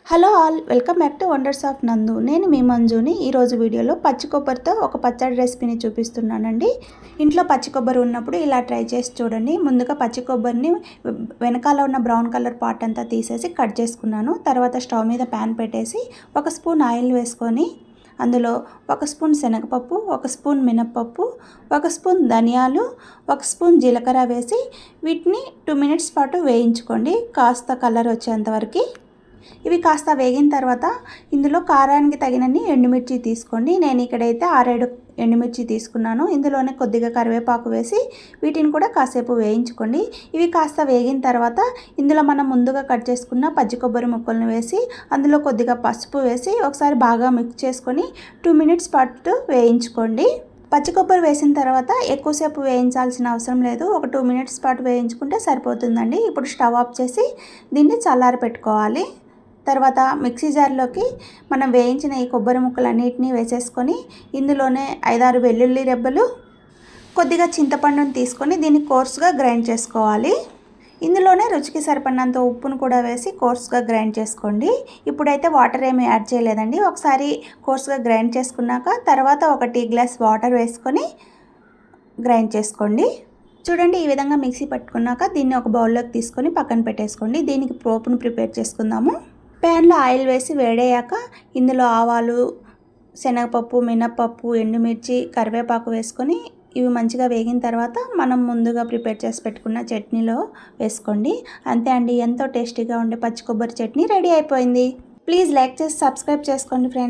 Hello all, welcome back to wonders of నందు. నేను మీ మంజుని. ఈరోజు వీడియోలో పచ్చి కొబ్బరితో ఒక పచ్చడి రెసిపీని చూపిస్తున్నానండి. ఇంట్లో పచ్చి కొబ్బరి ఉన్నప్పుడు ఇలా ట్రై చేసి చూడండి. ముందుగా పచ్చి కొబ్బరిని వెనకాల ఉన్న బ్రౌన్ కలర్ పార్ట్ అంతా తీసేసి కట్ చేసుకున్నాను. తర్వాత స్టవ్ మీద ప్యాన్ పెట్టేసి 1 స్పూన్ ఆయిల్ వేసుకొని అందులో 1 స్పూన్ శనగపప్పు, 1 స్పూన్ మినప్పప్పు, 1 స్పూన్ ధనియాలు, 1 స్పూన్ జీలకర్ర వేసి వీటిని 2 మినిట్స్ పాటు వేయించుకోండి, కాస్త కలర్ వచ్చేంతవరకు. ఇవి కాస్త వేగిన తర్వాత ఇందులో కారానికి తగినన్ని ఎండుమిర్చి తీసుకోండి. నేను ఇక్కడైతే 6-7 ఎండుమిర్చి తీసుకున్నాను. ఇందులోనే కొద్దిగా కరివేపాకు వేసి వీటిని కూడా కాసేపు వేయించుకోండి. ఇవి కాస్త వేగిన తర్వాత ఇందులో మనం ముందుగా కట్ చేసుకున్న పచ్చి కొబ్బరి ముక్కలను వేసి అందులో కొద్దిగా పసుపు వేసి ఒకసారి బాగా మిక్స్ చేసుకొని 2 మినిట్స్ పాటు వేయించుకోండి. పచ్చి కొబ్బరి వేసిన తర్వాత ఎక్కువసేపు వేయించాల్సిన అవసరం లేదు. ఒక 2 మినిట్స్ పాటు వేయించుకుంటే సరిపోతుందండి. ఇప్పుడు స్టవ్ ఆఫ్ చేసి దీన్ని చల్లారి పెట్టుకోవాలి. తర్వాత మిక్సీ జార్లోకి మనం వేయించిన ఈ కొబ్బరి ముక్కలన్నిటిని వేసేసుకొని ఇందులోనే 5-6 వెల్లుల్లి రెబ్బలు, కొద్దిగా చింతపండుని తీసుకొని దీన్ని కోర్స్గా గ్రైండ్ చేసుకోవాలి. ఇందులోనే రుచికి సరిపడినంత ఉప్పును కూడా వేసి కోర్స్గా గ్రైండ్ చేసుకోండి. ఇప్పుడైతే వాటర్ ఏమి యాడ్ చేయలేదండి. ఒకసారి కోర్స్గా గ్రైండ్ చేసుకున్నాక తర్వాత ఒక టీ గ్లాస్ వాటర్ వేసుకొని గ్రైండ్ చేసుకోండి. చూడండి, ఈ విధంగా మిక్సీ పట్టుకున్నాక దీన్ని ఒక బౌల్లోకి తీసుకొని పక్కన పెట్టేసుకోండి. దీనికి పోపును ప్రిపేర్ చేసుకుందాము. ప్యాన్లో ఆయిల్ వేసి వేడయ్యాక ఇందులో ఆవాలు, శనగపప్పు, మినప్పప్పు, ఎండుమిర్చి, కరివేపాకు వేసుకొని ఇవి మంచిగా వేగిన తర్వాత మనం ముందుగా ప్రిపేర్ చేసి పెట్టుకున్న చట్నీలో వేసుకోండి. అంతే అండి, ఎంతో టేస్టీగా ఉండే పచ్చి కొబ్బరి చట్నీ రెడీ అయిపోయింది. ప్లీజ్ లైక్ చేసి సబ్స్క్రైబ్ చేసుకోండి ఫ్రెండ్స్.